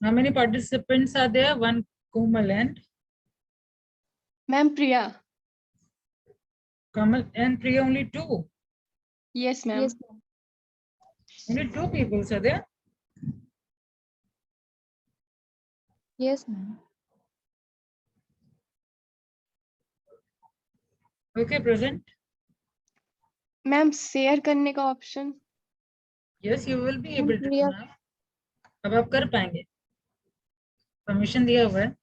How many participants are there? One, Komal and Ma'am, Priya. Kamal and Priya, only two. Yes, ma'am. Yes, ma'am. Only two people are there. Yes, ma'am. Okay, present. Ma'am share करने का option Yes, you will be Ma'am, able to do Priya, now. अब आप कर पाएंगे. Permission दिया हुआ है.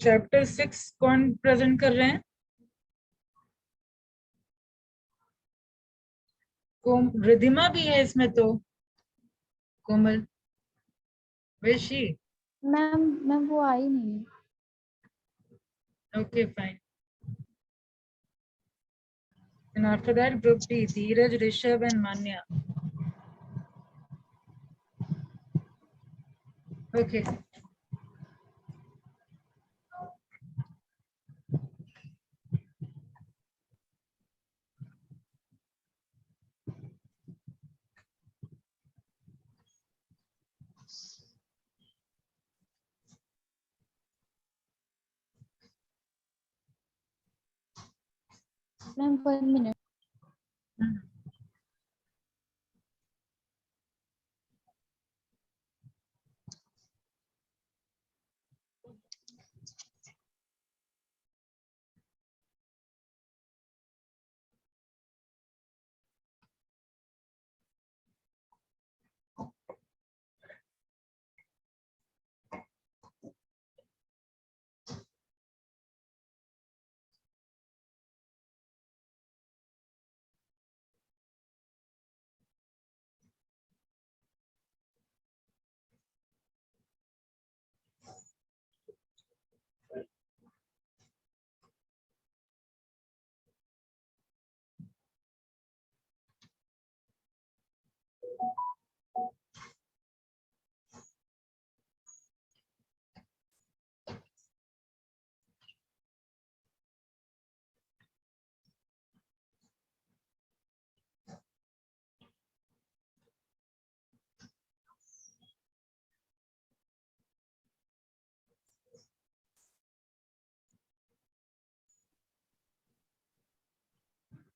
Chapter 6 कौन प्रेजेंट कर रहे हैं? रिधिमा भी है इसमें तो. कोमल, वेशी. मैम वो आई नहीं. Okay, fine. And after that, group D, Dheeraj, Rishabh, and Manya. Okay. Ma'am, 1 minute.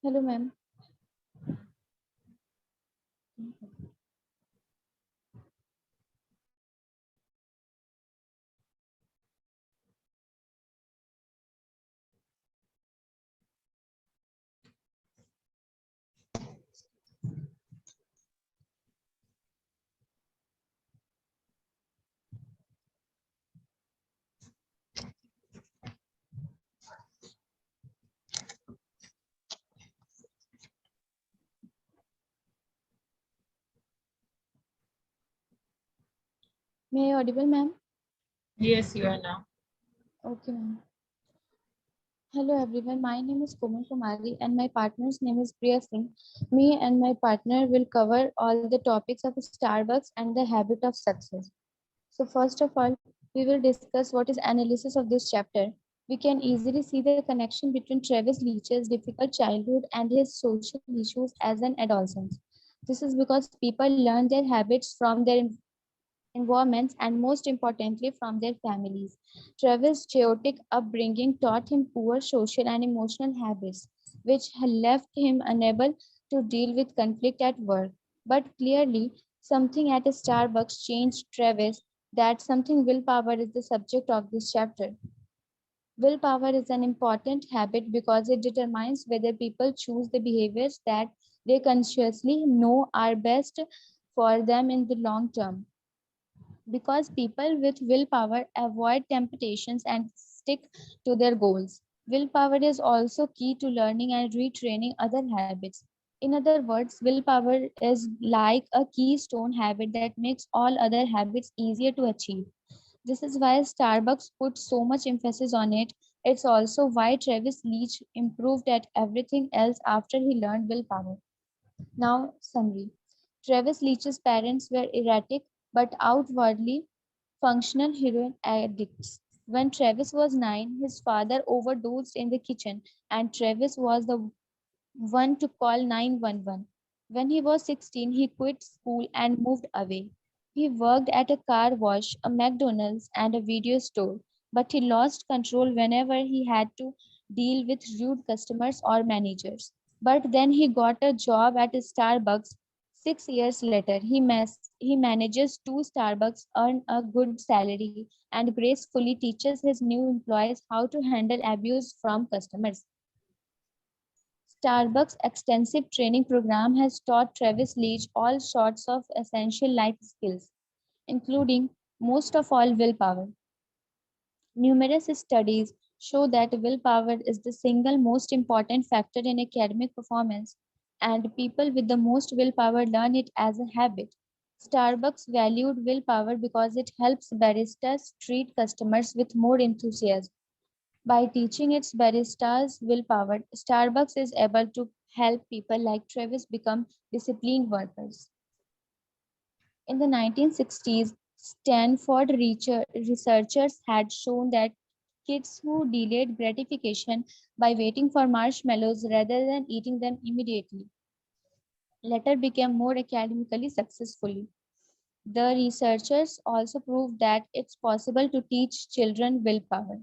Hello, ma'am. May I audible, ma'am? Yes, you are now. Okay, ma'am. Hello, everyone. My name is Komal Kumari, and my partner's name is Priya Singh. Me and my partner will cover all the topics of Starbucks and the habit of success. So, first of all, we will discuss what is analysis of this chapter. We can easily see the connection between Travis Leach's difficult childhood and his social issues as an adolescent. This is because people learn their habits from their environments, and most importantly, from their families. Travis' chaotic upbringing taught him poor social and emotional habits, which had left him unable to deal with conflict at work. But clearly, something at a Starbucks changed Travis. That something willpower is the subject of this chapter. Willpower is an important habit because it determines whether people choose the behaviors that they consciously know are best for them in the long term. Because people with willpower avoid temptations and stick to their goals. Willpower is also key to learning and retraining other habits. In other words, willpower is like a keystone habit that makes all other habits easier to achieve. This is why Starbucks puts so much emphasis on it. It's also why Travis Leach improved at everything else after he learned willpower. Now, summary. Travis Leach's parents were erratic but outwardly functional heroin addicts. When Travis was 9, his father overdosed in the kitchen, and Travis was the one to call 911. When he was 16, he quit school and moved away. He worked at a car wash, a McDonald's, and a video store, but he lost control whenever he had to deal with rude customers or managers. But then he got a job at Starbucks. 6 years later, he manages two Starbucks, earns a good salary, and gracefully teaches his new employees how to handle abuse from customers. Starbucks' extensive training program has taught Travis Leach all sorts of essential life skills, including, most of all, willpower. Numerous studies show that willpower is the single most important factor in academic performance, and people with the most willpower learn it as a habit. Starbucks valued willpower because it helps baristas treat customers with more enthusiasm. By teaching its baristas willpower, Starbucks is able to help people like Travis become disciplined workers. In the 1960s, Stanford researchers had shown that kids who delayed gratification by waiting for marshmallows rather than eating them immediately later became more academically successful. The researchers also proved that it's possible to teach children willpower.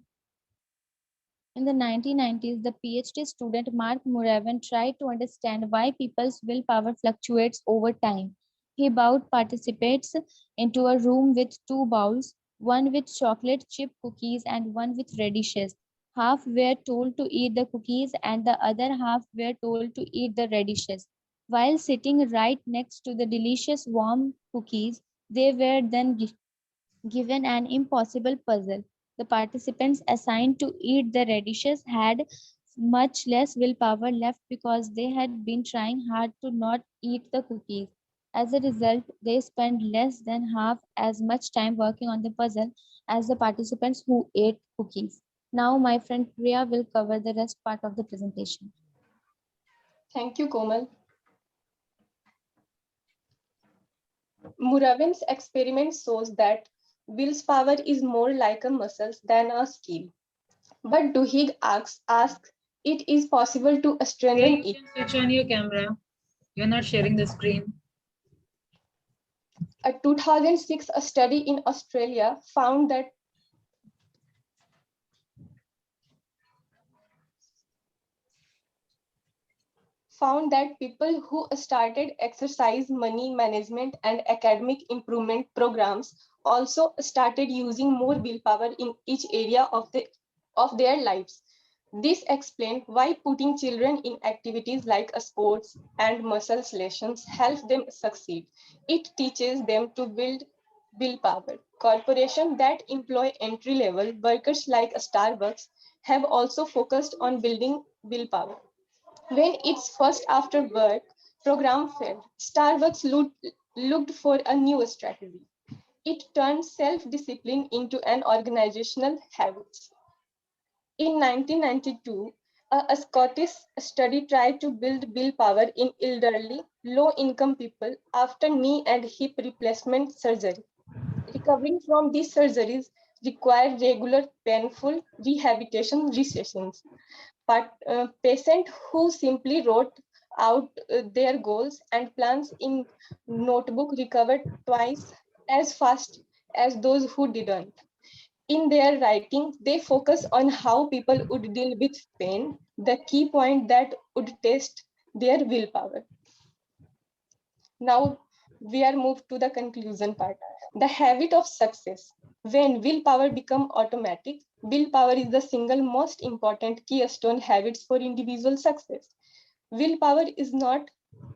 In the 1990s, the PhD student Mark Muravan tried to understand why people's willpower fluctuates over time. He bowed participants into a room with two bowls, one with chocolate chip cookies and one with radishes. Half were told to eat the cookies and the other half were told to eat the radishes. While sitting right next to the delicious warm cookies, they were then given an impossible puzzle. The participants assigned to eat the radishes had much less willpower left because they had been trying hard to not eat the cookies. As a result, they spent less than half as much time working on the puzzle as the participants who ate cookies. Now, my friend Priya will cover the rest part of the presentation. Thank you, Komal. Muravin's experiment shows that willpower is more like a muscle than a skill. But Duhigg asks, it is possible to Okay, strengthen you it. can switch on your camera. You're not sharing the screen. A 2006 study in Australia found that people who started exercise, money management, and academic improvement programs also started using more willpower in each area of their lives. This explained why putting children in activities like sports and muscle lessons helps them succeed. It teaches them to build willpower. Corporations that employ entry-level workers like Starbucks have also focused on building willpower. When its first after work program failed, Starbucks looked for a new strategy. It turned self-discipline into an organizational habit. In 1992, a Scottish study tried to build willpower in elderly, low-income people after knee and hip replacement surgery. Recovering from these surgeries required regular painful rehabilitation sessions. But patients who simply wrote out their goals and plans in notebook recovered twice as fast as those who didn't. In their writing, they focus on how people would deal with pain, the key point that would test their willpower. Now we are moved to the conclusion part. The habit of success. When willpower becomes automatic, willpower is the single most important keystone habits for individual success. Willpower is not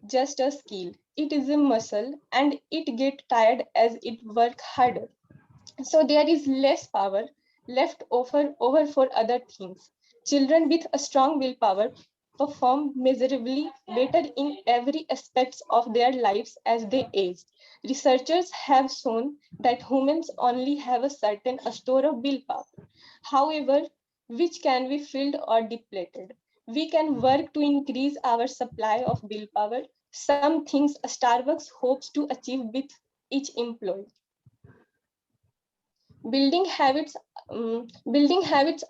just a skill, it is a muscle and it gets tired as it works harder. So there is less power left over for other things. Children with a strong willpower perform measurably better in every aspect of their lives as they age. Researchers have shown that humans only have a certain store of willpower, however, which can be filled or depleted. We can work to increase our supply of willpower some things Starbucks hopes to achieve with each employee. Building habits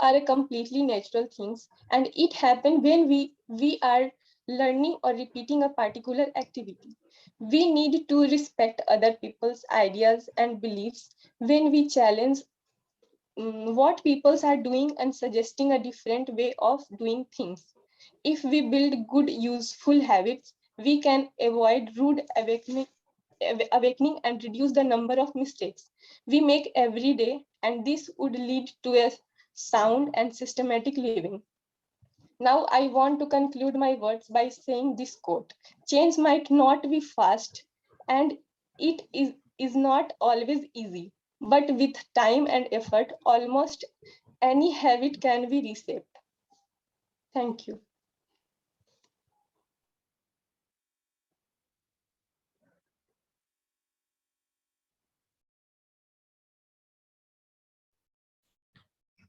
are a completely natural things, and it happens when we are learning or repeating a particular activity. We need to respect other people's ideas and beliefs when we challenge what people are doing and suggesting a different way of doing things. If we build good, useful habits, we can avoid rude awakening and reduce the number of mistakes we make every day, and this would lead to a sound and systematic living. Now, I want to conclude my words by saying this quote: change might not be fast, and it is not always easy, but with time and effort, almost any habit can be reshaped. Thank you.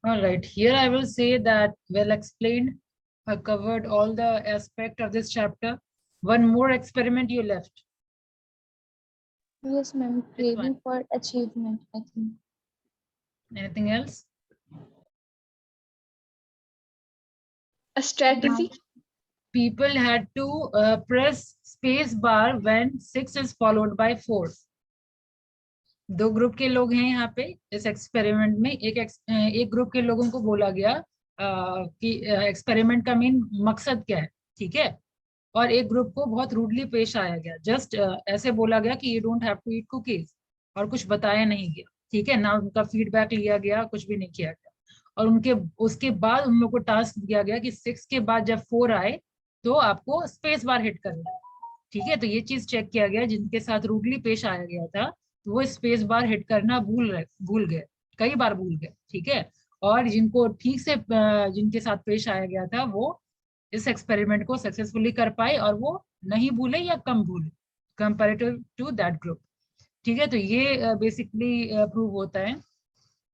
All right, here I will say that well explained. I covered all the aspect of this chapter. One more experiment you left. Yes, ma'am. Which Craving one? for achievement, I think. Anything else? A strategy. People had to press space bar when 6 is followed by 4. दो group के लोग हैं यहाँ पे इस experiment में। एक group के लोगों को बोला गया कि एक्सपेरिमेंट का मेन मकसद क्या है, ठीक है, और एक ग्रुप को बहुत रूडली पेश आया गया। जस्ट ऐसे बोला गया कि you don't have to eat cookies, और कुछ बताया नहीं गया, ठीक है ना, उनका फीडबैक लिया गया, कुछ भी नहीं किया गया। और उसके बाद उन लोग को टास्क दिया गया कि 6 के बाद जब 4 आए तो आपको स्पेस बार हिट करना है, ठीक है। तो ये चीज चेक किया गया, जिनके साथ रूडली पेश आया गया था वो स्पेस बार हिट करना भूल गए, कई बार भूल गए, ठीक है। और जिनको ठीक से जिनके साथ पेश आया गया था वो इस एक्सपेरिमेंट को सक्सेसफुली कर पाए, और वो नहीं भूले या कम भूले कंपैरेटिव टू दैट ग्रुप, ठीक है। तो ये बेसिकली प्रूव होता है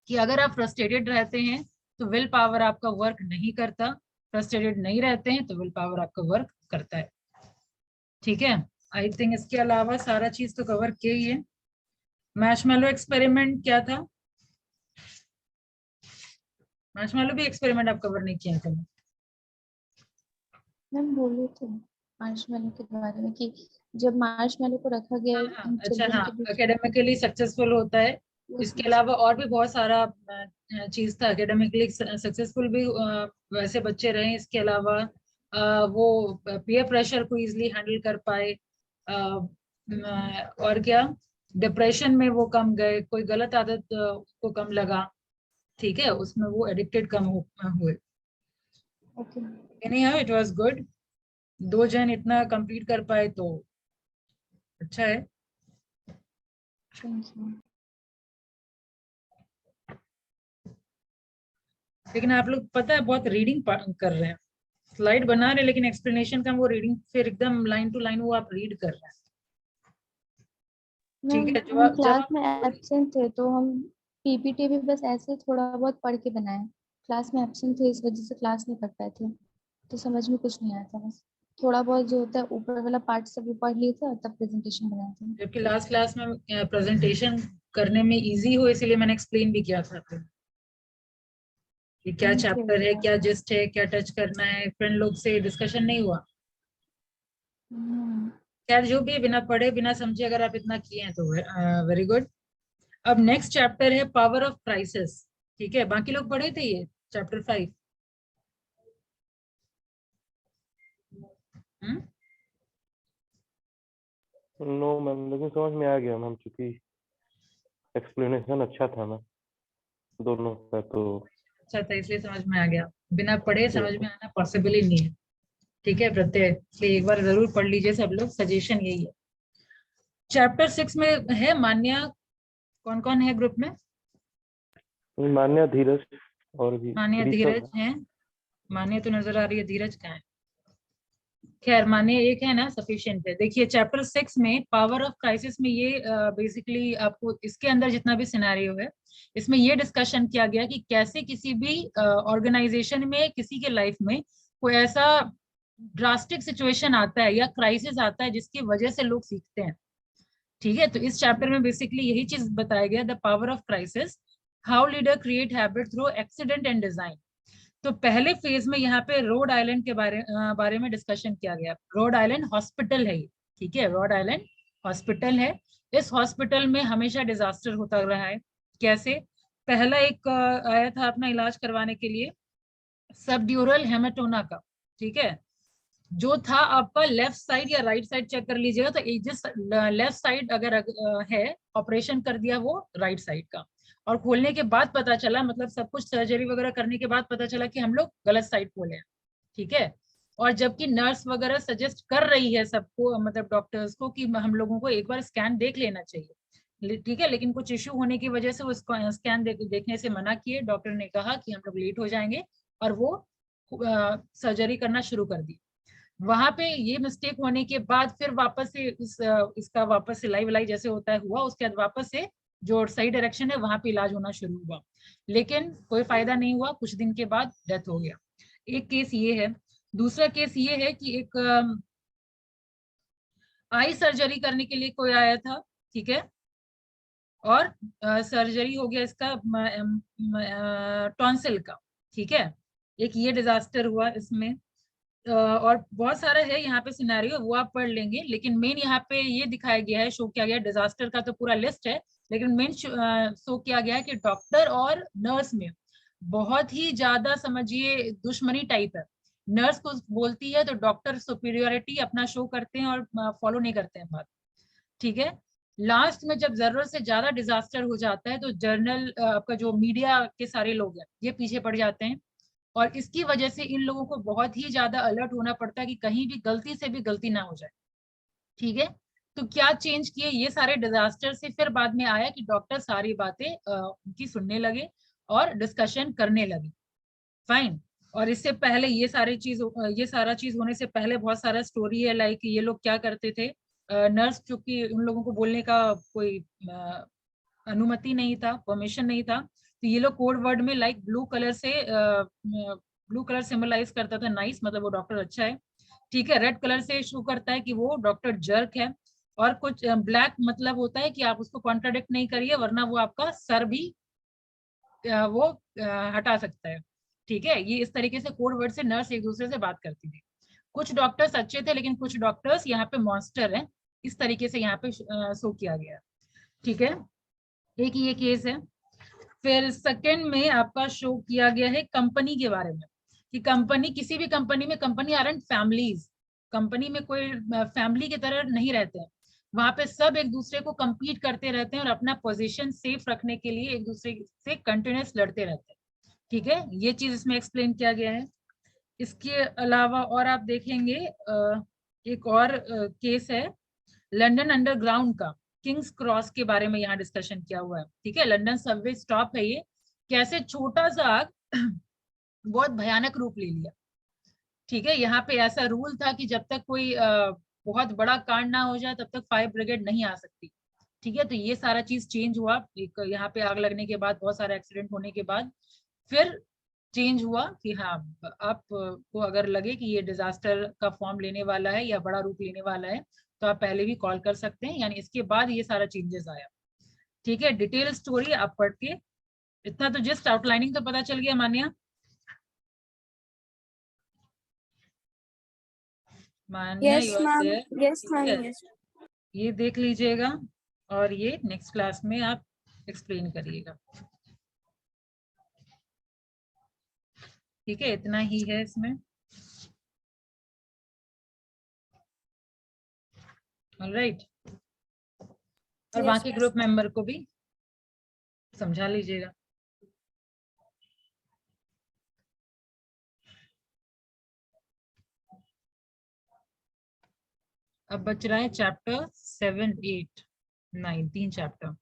कि अगर आप फ्रस्ट्रेटेड रहते हैं तो विल पावर आपका वर्क नहीं करता, फ्रस्ट्रेटेड नहीं रहते हैं तो विल पावर आपका वर्क करता है, ठीक है। आई थिंक इसके अलावा सारा चीज तो कवर किया ही है। मैशमेलो एक्सपेरिमेंट क्या था? मैशमेलो भी एक्सपेरिमेंट आप कवर नहीं किया था। मैम बोले थे मार्शमेलो के बारे में कि जब मार्शमेलो को रखा गया अच्छा, हाँ, एकेडमिकली सक्सेसफुल होता है। इसके अलावा और भी बहुत सारा चीज था। एकेडमिकली सक्सेसफुल भी वैसे बच्चे रहे। इसके अलावा वो पीयर प्रेशर को इजीली हैंडल कर पाए, और क्या, डिप्रेशन में वो कम गए, कोई गलत आदत को कम लगा, ठीक है, उसमें वो एडिक्टेड कम हुए। Anyhow it was good. 2 जन इतना कंप्लीट कर पाए तो अच्छा है। लेकिन आप लोग पता है बहुत रीडिंग कर रहे हैं, स्लाइड बना रहे हैं, लेकिन एक्सप्लेनेशन का वो रीडिंग फिर एकदम लाइन टू लाइन वो आप रीड कर रहे हैं, ठीक है। हम क्लास में एब्सेंट थे तो हम पीपीटी भी बस ऐसे थोड़ा बहुत पढ़ के बनाए। क्लास में एब्सेंट थे इस वजह से क्लास नहीं कर पाए थे, तो समझ में कुछ नहीं आया था। बस थोड़ा बहुत जो होता है ऊपर वाला पार्ट सब भी पढ़ लिए थे और तब प्रेजेंटेशन बनाया था। जबकि लास्ट क्लास में प्रेजेंटेशन करने में इजी हो, इसलिए मैंने एक्सप्लेन भी किया था कि क्या चैप्टर है, क्या जिस्ट है, क्या टच करना है। फ्रेंड लोग से डिस्कशन नहीं हुआ। खैर जो भी, बिना पढ़े बिना समझे अगर आप इतना किए हैं तो वेरी गुड। अब नेक्स्ट चैप्टर है पावर ऑफ क्राइसिस, ठीक है। बाकी लोग पढ़े थे ये चैप्टर 5? नो मैम, लेकिन समझ में आ गया मैम, क्योंकि एक्सप्लेनेशन अच्छा था मैम दोनों का, तो अच्छा था इसलिए समझ में आ गया। बिना पढ़े समझ में आना पॉसिबल ही नहीं है, ठीक है प्रत्यय, इसलिए एक बार जरूर पढ़ लीजिए सब लोग, सजेशन यही है। चैप्टर 6 में है मान्या, कौन कौन है ग्रुप में? मान्या, धीरज और भी मान्या धीरज है। मान्या तो नजर आ रही है, धीरज कहाँ है? खैर मान्य एक है ना, सफिशिएंट है। देखिए चैप्टर 6 में पावर ऑफ क्राइसिस में ये बेसिकली आपको इसके अंदर जितना भी सिनेरियो है इसमें ये डिस्कशन किया गया कि कैसे किसी भी ऑर्गेनाइजेशन में, किसी के लाइफ में कोई ऐसा ड्रास्टिक सिचुएशन आता है या क्राइसिस आता है जिसकी वजह से लोग सीखते हैं। ठीक है, तो इस चैप्टर में बेसिकली यही चीज बताया गया, the power of crisis, how leader create habit through accident and design. तो पहले फेज में यहाँ पे रोड आइलैंड के बारे में डिस्कशन किया गया। रोड आइलैंड हॉस्पिटल है ये, ठीक है, रोड आइलैंड हॉस्पिटल है। इस हॉस्पिटल में हमेशा डिजास्टर होता रहा है। कैसे? पहला एक आया था अपना इलाज करवाने के लिए सबड्यूरल हेमाटोना का, ठीक है, जो था आपका लेफ्ट साइड या राइट साइड चेक कर लीजिएगा, तो जिस लेफ्ट साइड अगर है, ऑपरेशन कर दिया वो राइट साइड का, और खोलने के बाद पता चला, मतलब सब कुछ सर्जरी वगैरह करने के बाद पता चला कि हम लोग गलत साइड खोले हैं, ठीक है। और जबकि नर्स वगैरह सजेस्ट कर रही है सबको, मतलब डॉक्टर्स को, कि हम लोगों को एक बार स्कैन देख लेना चाहिए, ठीक है, लेकिन कुछ इश्यू होने की वजह से वो स्कैन देखने से मना किए। डॉक्टर ने कहा कि हम लोग लेट हो जाएंगे, और वो सर्जरी करना शुरू कर दी। वहां पे ये मिस्टेक होने के बाद फिर वापस से इसका वापस से लाइव इलाज जैसे होता है हुआ, उसके बाद वापस से जो सही डायरेक्शन है वहां पे इलाज होना शुरू हुआ, लेकिन कोई फायदा नहीं हुआ। कुछ दिन के बाद डेथ हो गया। एक केस ये है। दूसरा केस ये है कि एक आई सर्जरी करने के लिए कोई आया था, ठीक है, और सर्जरी हो गया इसका टॉन्सिल का, ठीक है। एक ये डिजास्टर हुआ इसमें। और बहुत सारा है यहाँ पे सिनेरियो, वो आप पढ़ लेंगे, लेकिन मेन यहाँ पे ये दिखाया गया है, शो किया गया, डिजास्टर का तो पूरा लिस्ट है, लेकिन मेन शो किया गया है कि डॉक्टर और नर्स में बहुत ही ज्यादा समझिए दुश्मनी टाइप है। नर्स को बोलती है तो डॉक्टर सुपीरियोरिटी अपना शो करते हैं और फॉलो नहीं करते हैं बात, ठीक है। लास्ट में जब जरूरत से ज्यादा डिजास्टर हो जाता है तो जर्नल आपका जो मीडिया के सारे लोग हैं ये पीछे पड़ जाते हैं, और इसकी वजह से इन लोगों को बहुत ही ज्यादा अलर्ट होना पड़ता है कि कहीं भी गलती से भी गलती ना हो जाए, ठीक है। तो क्या चेंज किए, ये सारे डिजास्टर से फिर बाद में आया कि डॉक्टर सारी बातें उनकी सुनने लगे और डिस्कशन करने लगे। फाइन। और इससे पहले ये सारा चीज होने से पहले बहुत सारा स्टोरी है, लाइक ये लोग क्या करते थे, नर्स, चूंकि उन लोगों को बोलने का कोई अनुमति नहीं था, परमिशन नहीं था, तो ये लोग कोड वर्ड में लाइक ब्लू कलर सिंबलाइज करता था नाइस, मतलब वो डॉक्टर अच्छा है, ठीक है। रेड कलर से शो करता है कि वो डॉक्टर जर्क है, और कुछ ब्लैक मतलब होता है कि आप उसको कॉन्ट्राडिक्ट नहीं करिए वरना वो आपका सर भी वो हटा सकता है, ठीक है। ये इस तरीके से कोड वर्ड से नर्स एक दूसरे से बात करती थी। कुछ डॉक्टर्स अच्छे थे, लेकिन कुछ डॉक्टर्स यहाँ पे मॉन्स्टर हैं, इस तरीके से यहाँ पे शो किया गया है, ठीक है। एक ये केस है। फिर सेकंड में आपका शो किया गया है कंपनी के बारे में, कि कंपनी, किसी भी कंपनी में, company are and families, company में कोई फैमिली की तरह नहीं रहते हैं, वहां पे सब एक दूसरे को compete करते रहते हैं और अपना पोजीशन सेफ रखने के लिए एक दूसरे से कंटिन्यूस लड़ते रहते हैं, ठीक है। ये चीज इसमें एक्सप्लेन किया गया है। इसके अलावा और आप देखेंगे एक और केस है लंदन अंडरग्राउंड का, किंग्स क्रॉस के बारे में यहाँ डिस्कशन किया हुआ है, ठीक है। लंदन सबवे स्टॉप है ये, कैसे छोटा सा आग बहुत भयानक रूप ले लिया, ठीक है। यहाँ पे ऐसा रूल था कि जब तक कोई बहुत बड़ा कांड ना हो जाए तब तक फायर ब्रिगेड नहीं आ सकती, ठीक है। तो ये सारा चीज चेंज हुआ, एक यहाँ पे आग लगने के बाद, बहुत सारे एक्सीडेंट होने के बाद फिर चेंज हुआ कि हाँ, आप को अगर लगे कि ये डिजास्टर का फॉर्म लेने वाला है या बड़ा रूप लेने वाला है तो आप पहले भी कॉल कर सकते हैं, यानी इसके बाद ये सारा चेंजेस आया, ठीक है। डिटेल स्टोरी आप पढ़ के, इतना तो जस्ट आउटलाइनिंग तो पता चल गया Manya. Manya Yes, you are ma'am. There, Yes, ठीक ma'am. है। Yes. ये देख लीजिएगा और ये नेक्स्ट क्लास में आप एक्सप्लेन करिएगा, ठीक है। इतना ही है इसमें, ऑलराइट। और Yes, बाकी ग्रुप मेंबर को भी समझा लीजिएगा। अब बच रहा है chapter 7, 8, 9, 3 chapter.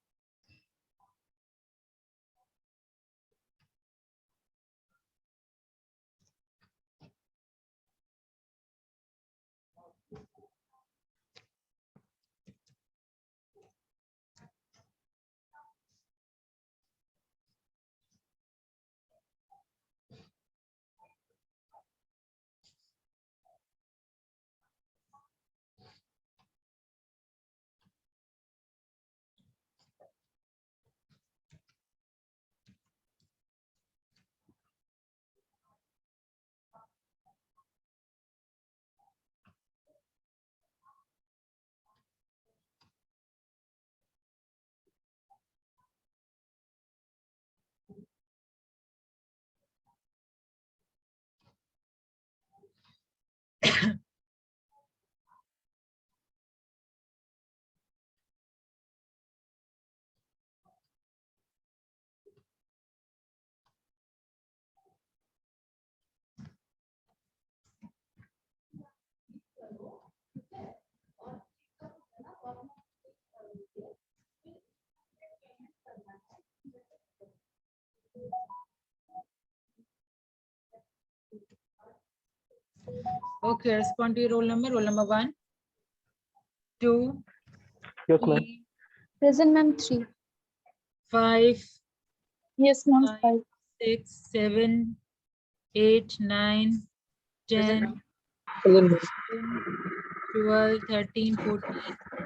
Okay, respond to your roll number. Roll number 1, 2, Yes, ma'am. 3, Present, ma'am. 3. 5, Yes, ma'am. 5, 6, 7, 8, 9, 10, 11, 12, 13, 14,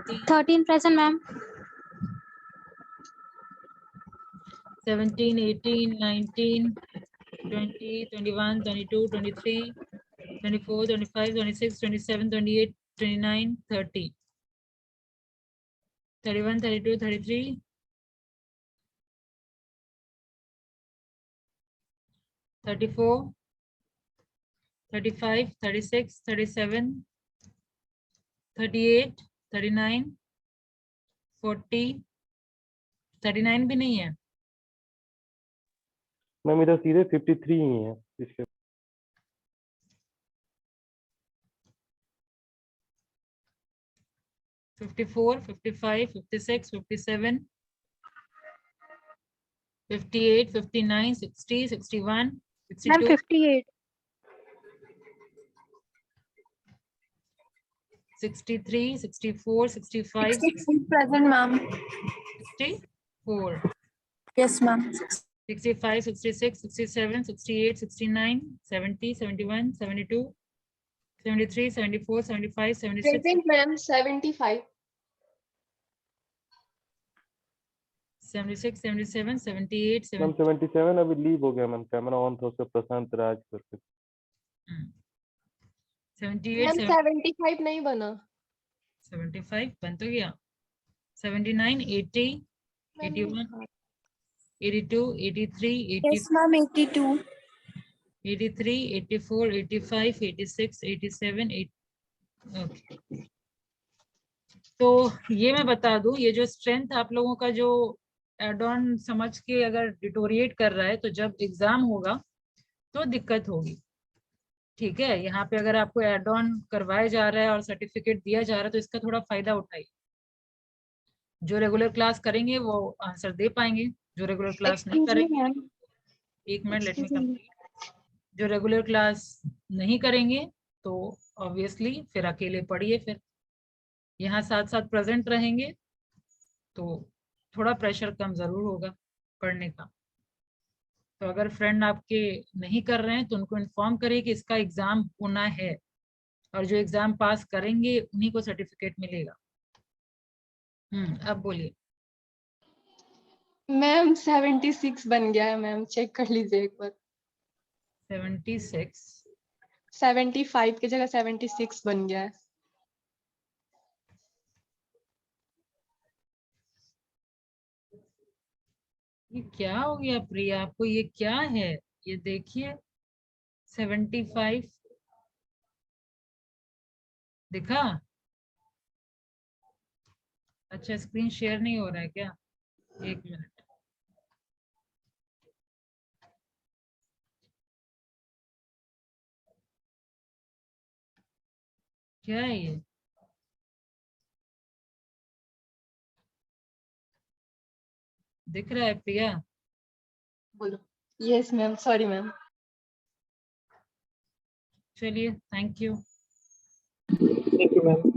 15, 13 present, ma'am. 17, 18, 19, 20, 21, 22, 23, 24, 25, 26, 27, 28, 29, 30, 31, 32, 33, 34, 35, 36, 37, 38, 39, 40, 39 भी नहीं है. मैम इधर सीधे 53 ही है इसके. 54, 55, 56, 57, 58, 59, 60, 61, 62, 58. 63, 64, 65, present, ma'am. 64, Yes, ma'am. 65, 66, 67, 68, 69, 70, 71, 72, 73, 74, 75, 76, Present, ma'am. 75. 76, 77, 78, ma'am 70, 77 अभी लीव हो गया मैम. कैमरा ऑन था उसका प्रशांत राज करके. 78, मैम 75 नहीं बना. 75 बन तो गया. 79, 80, 81, 82, 83, 80, Yes, ma'am. 82. 83, 84, 85, 86, 87, 8. ओके. तो ये मैं बता दूं, ये जो स्ट्रेंथ आप लोगों का जो एड ऑन समझ के अगर डिटोरिएट कर रहा है तो जब एग्जाम होगा तो दिक्कत होगी. ठीक है, यहाँ पे अगर आपको एड ऑन करवाया जा रहा है और सर्टिफिकेट दिया जा रहा है तो इसका थोड़ा फायदा उठाइए. जो रेगुलर क्लास करेंगे वो आंसर दे पाएंगे, जो रेगुलर क्लास नहीं Excuse me, करेंगे, ma'am. एक minute let me Excuse me. Complete. जो रेगुलर क्लास नहीं करेंगे तो ऑब्वियसली फिर अकेले पढ़िए. फिर यहाँ साथ साथ प्रेजेंट रहेंगे तो थोड़ा प्रेशर कम जरूर होगा पढ़ने का. तो अगर फ्रेंड आपके नहीं कर रहे हैं तो उनको इन्फॉर्म करिए कि इसका एग्जाम होना है और जो एग्जाम पास करेंगे उन्हीं को सर्टिफिकेट मिलेगा. अब बोलिए. मैम 76 बन गया है मैम. चेक कर लीजिए एक बार. 76, 75 की जगह 76 बन गया है. ये क्या हो गया प्रिया आपको, ये क्या है? ये देखिए 75 दिखा. अच्छा, स्क्रीन शेयर नहीं हो रहा है क्या? एक मिनट. क्या है ये? दिख रहा है प्रिया? बोलो. Yes ma'am. Sorry ma'am. चलिए, thank you. Thank you ma'am.